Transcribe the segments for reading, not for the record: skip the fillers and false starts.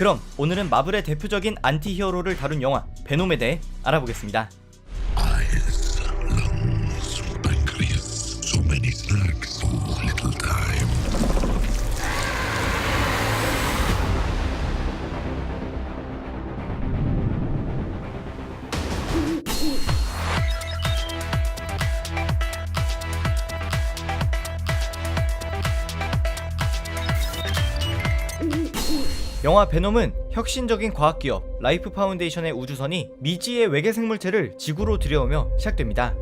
그럼 오늘은 마블의 대표적인 안티히어로를 다룬 영화 베놈에 대해 알아보겠습니다. Eyes, lungs, pancreas, so many snacks, so little time. 영화 베놈은 혁신적인 과학기업 라이프 파운데이션의 우주선이 미지의 외계 생물체를 지구로 들여오며 시작됩니다.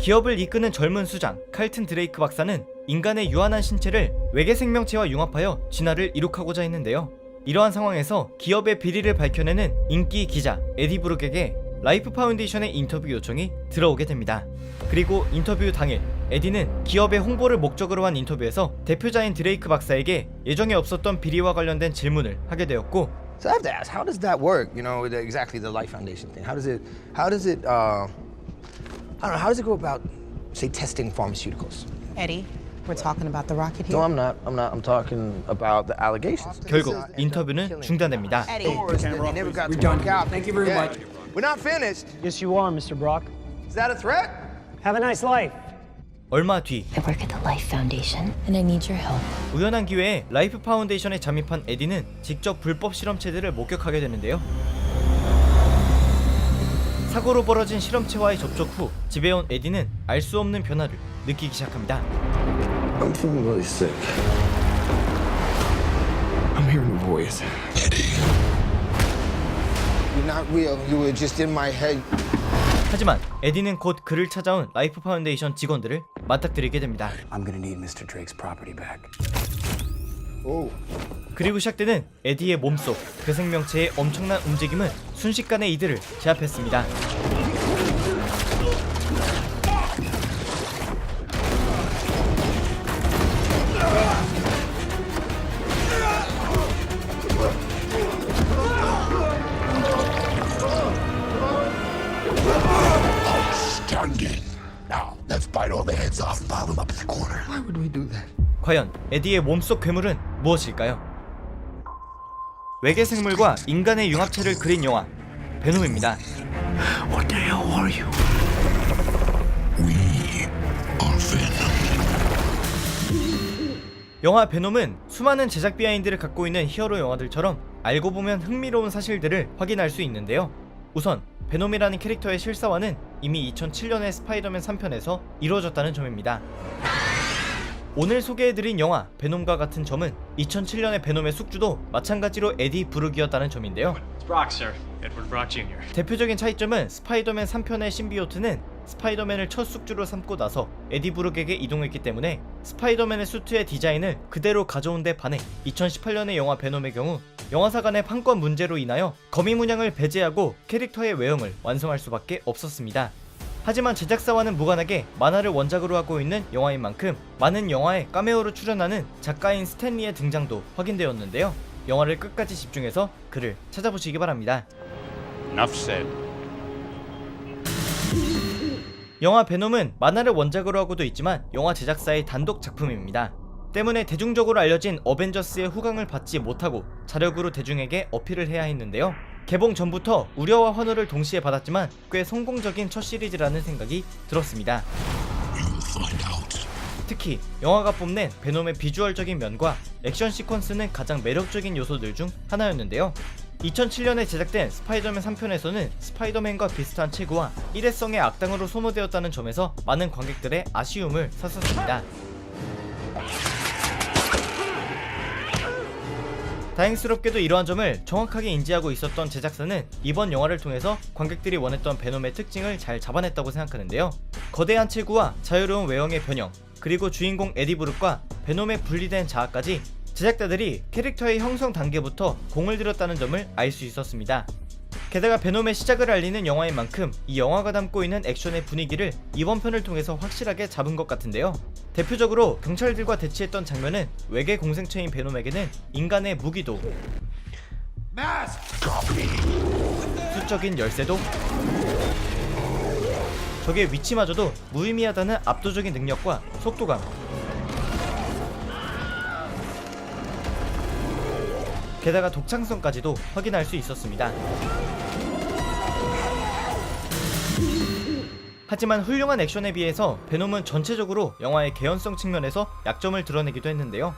기업을 이끄는 젊은 수장 칼튼 드레이크 박사는 인간의 유한한 신체를 외계 생명체와 융합하여 진화를 이룩하고자 했는데요. 이러한 상황에서 기업의 비리를 밝혀내는 인기 기자 에디 브룩에게 라이프 파운데이션의 인터뷰 요청이 들어오게 됩니다. 그리고 인터뷰 당일 에디는 기업의 홍보를 목적으로 한 인터뷰에서 대표자인 드레이크 박사에게 예정에 없었던 비리와 관련된 질문을 하게 되었고, So I have to ask, how does that work? You know, exactly the Life Foundation thing. How does it, I don't know, how does it go about, say, testing pharmaceuticals? Eddie, we're talking about the rocket here. No, I'm not. I'm talking about the allegations. 결국 인터뷰는 중단됩니다. Eddie. They never got to work out. Thank you very much. We're not finished. Yes, you are, Mr. Brock. Is that a threat? Have a nice life. 얼마 뒤 I work at the Life Foundation, and I need your help. 우연한 기회에 라이프 파운데이션에 잠입한 에디는 직접 불법 실험체들을 목격하게 되는데요. 사고로 벌어진 실험체와의 접촉 후 집에 온 에디는 알 수 없는 변화를 느끼기 시작합니다. I'm feeling really sick. I'm hearing a voice. You're not real. You were just in my head. 하지만 에디는 곧 그를 찾아온 라이프 파운데이션 직원들을 맞닥뜨리게 됩니다. I'm gonna need Mr. Drake's property back. Oh. 그리고 시작되는 에디의 몸속 그 생명체의 엄청난 움직임은 순식간에 이들을 제압했습니다. Outstanding. Now, let's bite all the heads off and pile them up in the corner. Why would we do that? 과연 에디의 몸속 괴물은 무엇일까요? 외계 생물과 인간의 융합체를 그린 영화 베놈입니다. What the hell are you? We are Venom. 영화 베놈은 수많은 제작 비하인드를 갖고 있는 히어로 영화들처럼 알고 보면 흥미로운 사실들을 확인할 수 있는데요. 우선 베놈이라는 캐릭터의 실사화는 이미 2007년의 스파이더맨 3편에서 이루어졌다는 점입니다. 오늘 소개해드린 영화 베놈과 같은 점은 2007년의 베놈의 숙주도 마찬가지로 에디 브룩이었다는 점인데요. It's Brock, sir. Edward Brock Jr. 대표적인 차이점은 스파이더맨 3편의 신비오트는 스파이더맨을 첫 숙주로 삼고 나서 에디 브룩에게 이동했기 때문에 스파이더맨의 수트의 디자인을 그대로 가져온 데 반해 2018년의 영화 베놈의 경우 영화사 간의 판권 문제로 인하여 거미 문양을 배제하고 캐릭터의 외형을 완성할 수밖에 없었습니다. 하지만 제작사와는 무관하게 만화를 원작으로 하고 있는 영화인 만큼 많은 영화에 카메오로 출연하는 작가인 스탠리의 등장도 확인되었는데요. 영화를 끝까지 집중해서 그를 찾아보시기 바랍니다. Enough said. 영화 베놈은 만화를 원작으로 하고도 있지만 영화 제작사의 단독 작품입니다. 때문에 대중적으로 알려진 어벤져스의 후광을 받지 못하고 자력으로 대중에게 어필을 해야 했는데요. 개봉 전부터 우려와 환호를 동시에 받았지만 꽤 성공적인 첫 시리즈라는 생각이 들었습니다. You'll find out. 특히 영화가 뽐낸 베놈의 비주얼적인 면과 액션 시퀀스는 가장 매력적인 요소들 중 하나였는데요. 2007년에 제작된 스파이더맨 3편에서는 스파이더맨과 비슷한 체구와 일회성의 악당으로 소모되었다는 점에서 많은 관객들의 아쉬움을 샀었습니다. 다행스럽게도 이러한 점을 정확하게 인지하고 있었던 제작사는 이번 영화를 통해서 관객들이 원했던 베놈의 특징을 잘 잡아냈다고 생각하는데요. 거대한 체구와 자유로운 외형의 변형, 그리고 주인공 에디 브룩과 베놈의 분리된 자아까지 제작자들이 캐릭터의 형성 단계부터 공을 들였다는 점을 알 수 있었습니다. 게다가 베놈의 시작을 알리는 영화인 만큼 이 영화가 담고 있는 액션의 분위기를 이번 편을 통해서 확실하게 잡은 것 같은데요. 대표적으로 경찰들과 대치했던 장면은 외계 공생체인 베놈에게는 인간의 무기도 수적인 열쇠도 적의 위치마저도 무의미하다는 압도적인 능력과 속도감, 게다가 독창성까지도 확인할 수 있었습니다. 하지만 훌륭한 액션에 비해서 베놈은 전체적으로 영화의 개연성 측면에서 약점을 드러내기도 했는데요.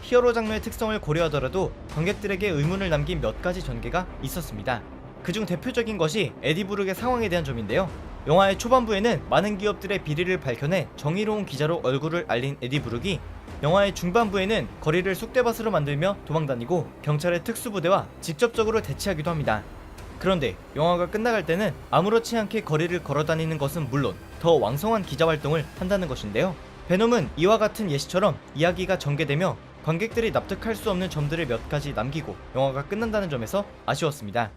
히어로 장르의 특성을 고려하더라도 관객들에게 의문을 남긴 몇 가지 전개가 있었습니다. 그중 대표적인 것이 에디 브룩의 상황에 대한 점인데요. 영화의 초반부에는 많은 기업들의 비리를 밝혀내 정의로운 기자로 얼굴을 알린 에디 브룩이 영화의 중반부에는 거리를 쑥대밭으로 만들며 도망다니고 경찰의 특수부대와 직접적으로 대치하기도 합니다. 그런데 영화가 끝나갈 때는 아무렇지 않게 거리를 걸어다니는 것은 물론 더 왕성한 기자활동을 한다는 것인데요. 베놈은 이와 같은 예시처럼 이야기가 전개되며 관객들이 납득할 수 없는 점들을 몇 가지 남기고 영화가 끝난다는 점에서 아쉬웠습니다.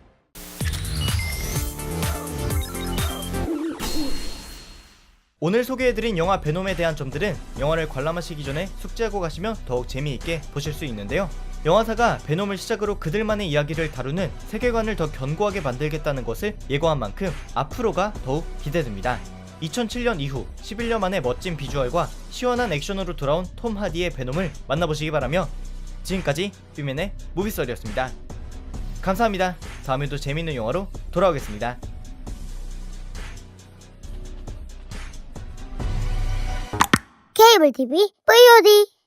오늘 소개해드린 영화 베놈에 대한 점들은 영화를 관람하시기 전에 숙지하고 가시면 더욱 재미있게 보실 수 있는데요. 영화사가 베놈을 시작으로 그들만의 이야기를 다루는 세계관을 더 견고하게 만들겠다는 것을 예고한 만큼 앞으로가 더욱 기대됩니다. 2007년 이후 11년 만에 멋진 비주얼과 시원한 액션으로 돌아온 톰 하디의 베놈을 만나보시기 바라며 지금까지 뷰맨의 무비썰이었습니다. 감사합니다. 다음에도 재미있는 영화로 돌아오겠습니다. 케이블 TV VOD